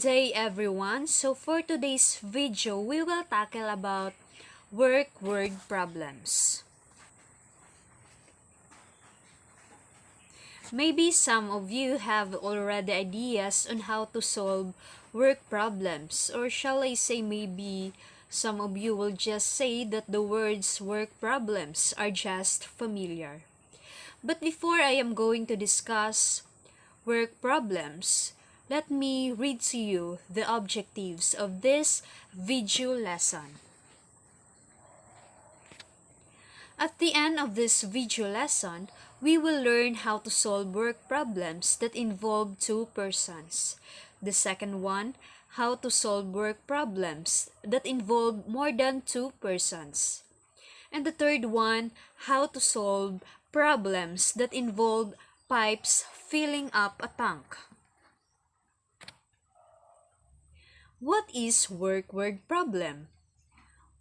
day everyone. So for today's video, we will tackle about work word problems. Maybe some of you have already ideas on how to solve work problems, or shall I say maybe some of you will just say that the words work problems are just familiar. But before I am going to discuss work problems, let me read to you the objectives of this video lesson. At the end of this video lesson, we will learn how to solve work problems that involve two persons. The second one, how to solve work problems that involve more than two persons. And the third one, how to solve problems that involve pipes filling up a tank. What is work word problem?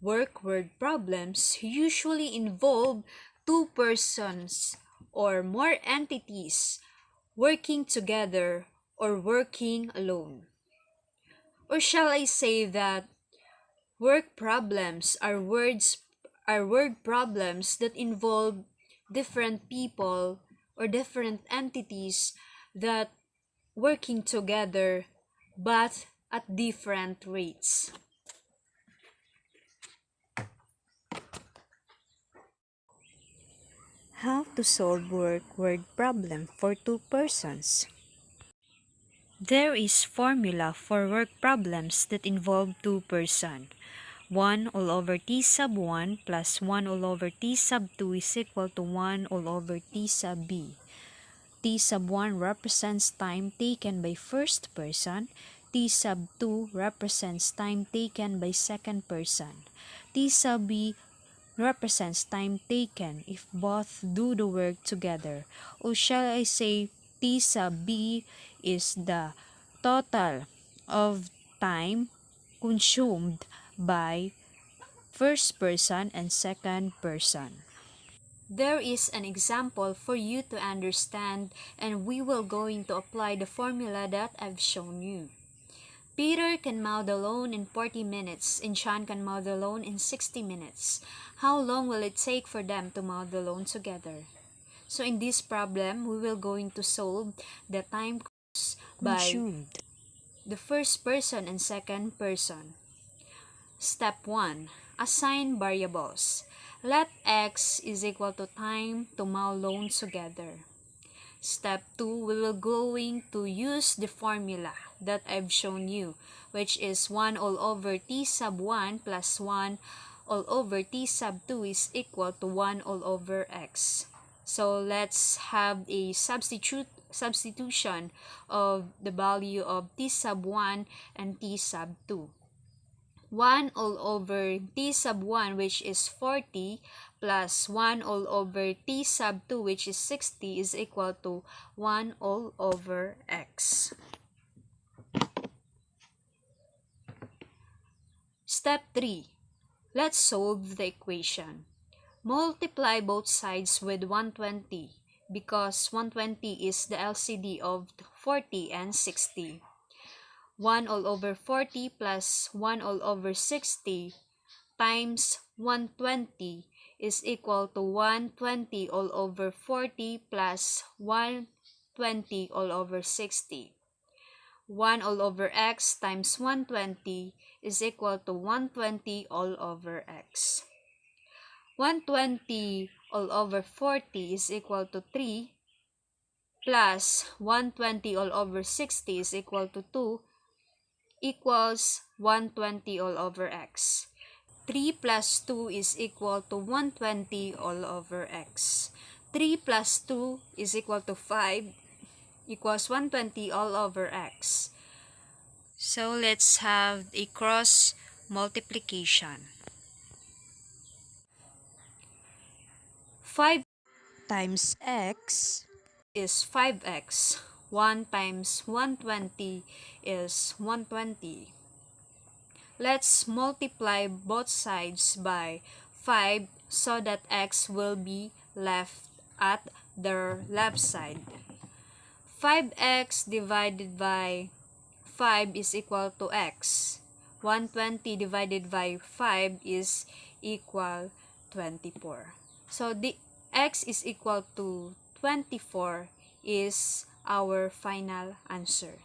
Work word problems usually involve two persons or more entities working together or working alone. Or shall I say that work problems are word problems that involve different people or different entities that working together but at different rates. How to solve work word problem for two persons? There is formula for work problems that involve two persons. 1 all over t sub 1 plus 1 all over t sub 2 is equal to 1 all over t sub b. T sub 1 represents time taken by first person. T sub 2 represents time taken by second person. T sub b represents time taken if both do the work together. Or shall I say T sub b is the total of time consumed by first person and second person. There is an example for you to understand, and we will going to apply the formula that I've shown you. Peter can mow the lawn in 40 minutes and John can mow the lawn in 60 minutes. How long will it take for them to mow the lawn together? So in this problem, we will going to solve the time by the first person and second person. Step 1. Assign variables. Let x is equal to time to mow lawn together. Step 2, we will going to use the formula that I've shown you, which is 1 all over t sub 1 plus 1 all over t sub 2 is equal to 1 all over x. So let's have a substitution of the value of t sub 1 and t sub 2. 1 all over t sub 1, which is 40, plus 1 all over t sub 2, which is 60, is equal to 1 all over x. Step 3. Let's solve the equation. Multiply both sides with 120 because 120 is the LCD of 40 and 60. 1 all over 40 plus 1 all over 60 times 120 is equal to 120 all over 40 plus 120 all over 60. 1 all over x times 120 is equal to 120 all over x. 120 all over 40 is equal to 3 plus 120 all over 60 is equal to 2 equals 120 all over x. 3 plus 2 is equal to 120 all over x. 3 plus 2 is equal to 5 equals 120 all over x. So let's have a cross multiplication. 5 times x is 5x. 1 times 120 is 120. Let's multiply both sides by 5 so that x will be left at the left side. 5x divided by 5 is equal to x. 120 divided by 5 is equal 24. So the x is equal to 24 is our final answer.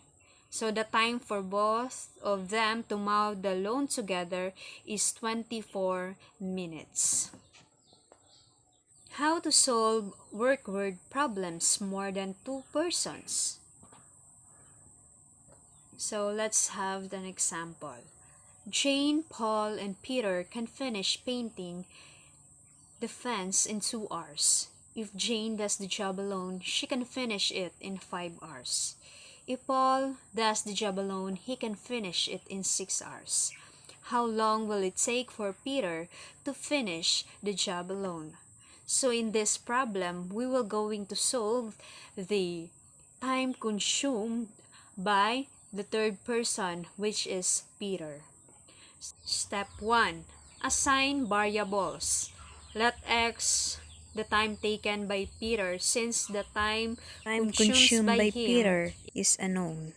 So the time for both of them to mow the lawn together is 24 minutes. How to solve work word problems more than 2 persons? So let's have an example. Jane, Paul, and Peter can finish painting the fence in 2 hours. If Jane does the job alone, she can finish it in 5 hours. If Paul does the job alone, he can finish it in 6 hours. How long will it take for Peter to finish the job alone? So in this problem, we will going to solve the time consumed by the third person, which is Peter. Step 1. Assign variables. Let x the time taken by Peter, since the time consumed by Peter is unknown.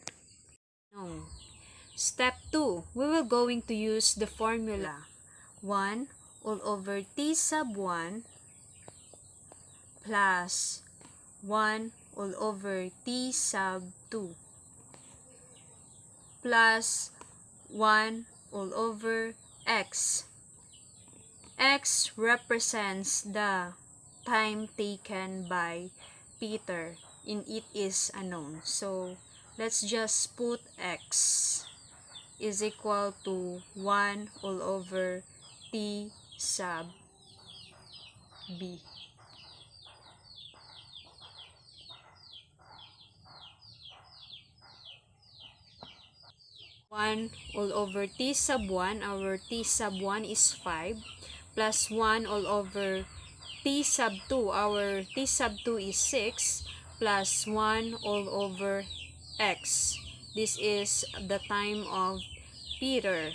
known. Step 2. We will going to use the formula 1 all over t sub 1 plus 1 all over t sub 2 plus 1 all over x. X represents the time taken by Peter and it is unknown. So let's just put x is equal to 1 all over t sub b. All over t sub 1, our t sub 1 is 5, plus 1 all over t sub 2, our t sub 2 is 6, plus 1 all over x. This is the time of Peter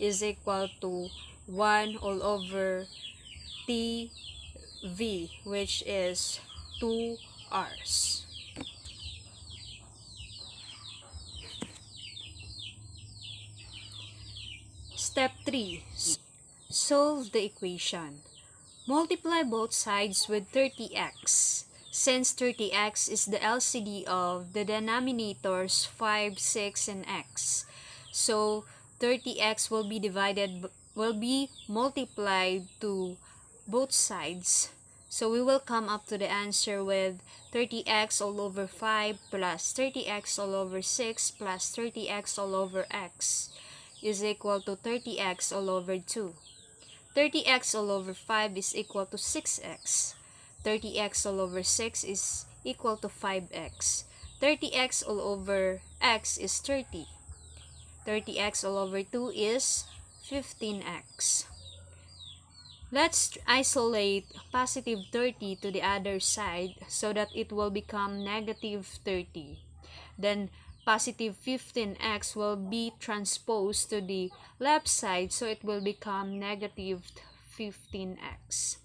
is equal to 1 all over t v, which is 2 hours. Step 3. Solve the equation. Multiply both sides with 30x. Since 30x is the LCD of the denominators 5, 6, and x. So 30x will be multiplied to both sides. So we will come up to the answer with 30x all over 5 plus 30x all over 6 plus 30x all over x is equal to 30x all over 2. 30x all over 5 is equal to 6x. 30x all over 6 is equal to 5x. 30x all over x is 30. 30x all over 2 is 15x. Let's isolate positive 30 to the other side so that it will become negative 30. Then positive 15x will be transposed to the left side, so it will become negative 15x.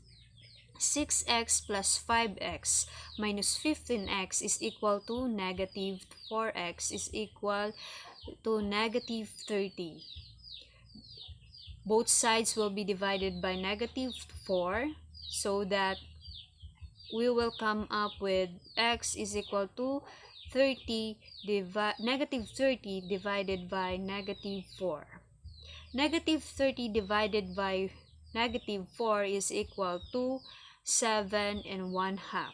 6x plus 5x minus 15x is equal to negative 4x is equal to negative 30. Both sides will be divided by negative 4 so that we will come up with x is equal to negative 30 divided by negative 4. Negative 30 divided by negative 4 is equal to 7 and 1/2.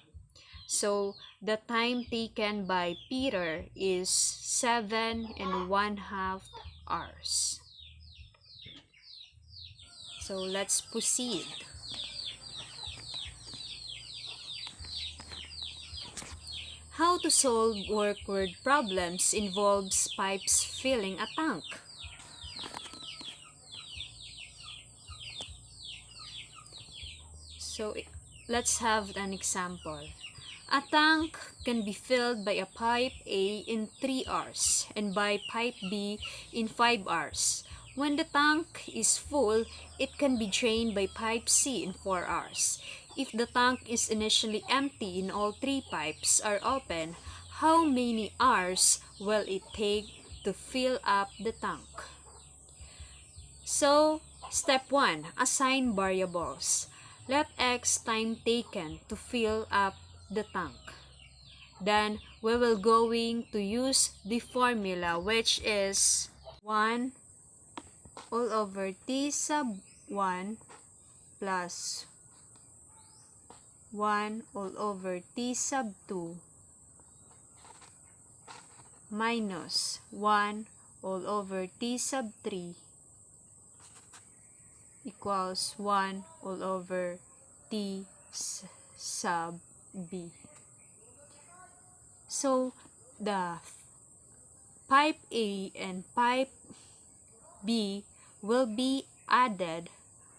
So the time taken by Peter is 7 and 1/2 hours. So let's proceed. How to solve work word problems involves pipes filling a tank. So let's have an example. A tank can be filled by a pipe A in 3 hours and by pipe B in 5 hours. When the tank is full, it can be drained by pipe C in 4 hours. If the tank is initially empty and all 3 pipes are open, how many hours will it take to fill up the tank. So, step 1, assign variables. Let x time taken to fill up the tank. Then, we will going to use the formula, which is 1 all over t sub 1 plus 1 all over t sub 2 minus 1 all over t sub 3 equals 1 all over t sub b. So, the pipe A and pipe B will be added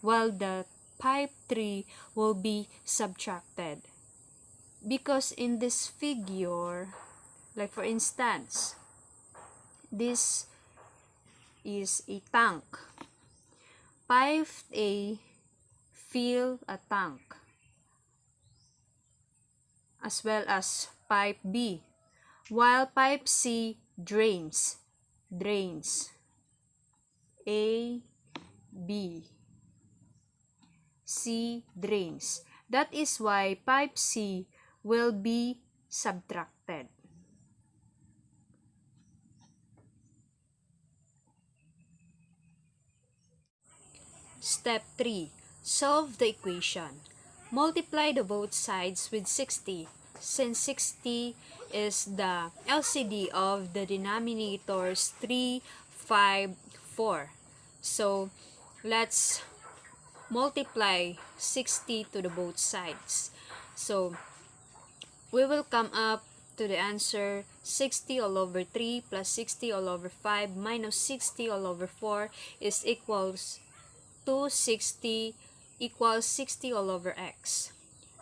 while the pipe 3 will be subtracted. Because in this figure, like for instance, this is a tank. Pipe A fill a tank as well as pipe B, while pipe C drains. A, B, C drains. That is why pipe C will be subtracted. Step 3. Solve the equation. Multiply the both sides with 60, since 60 is the LCD of the denominators 3, 5, 4. So, let's multiply 60 to the both sides. So, we will come up to the answer 60 all over 3 plus 60 all over 5 minus 60 all over 4 is equals to 60 equals 60 all over x.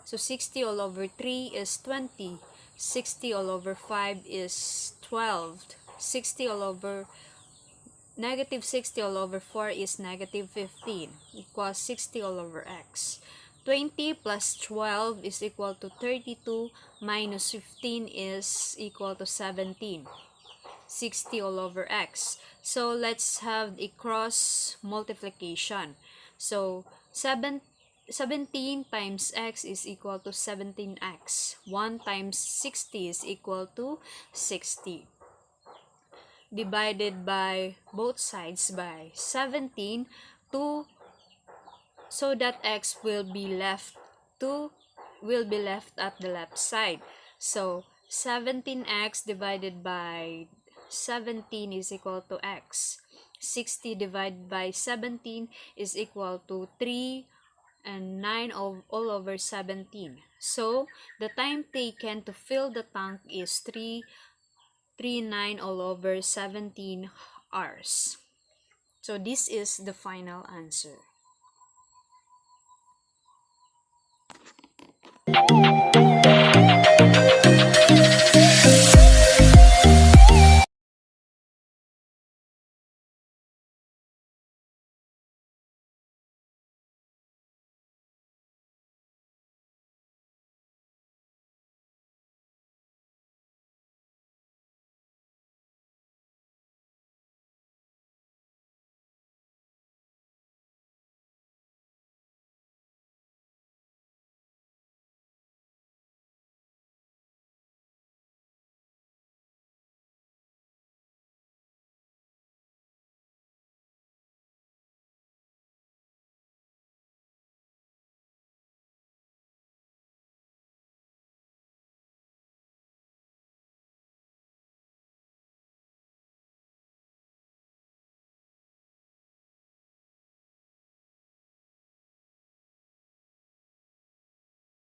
So 60 all over 3 is 20. 60 all over 5 is 12. 60 all over negative 60 all over 4 is negative 15 equals 60 all over x. 20 plus 12 is equal to 32 minus 15 is equal to 17. 60 all over x. So let's have a cross multiplication. So 17 times x is equal to 17x. 1 times 60 is equal to 60. Divided by both sides by 17 so that x will be left at the left side. So 17x divided by 17 is equal to x. 60 divided by 17 is equal to 3 and 9 all over 17. So the time taken to fill the tank is 9 all over 17 hours. So this is the final answer.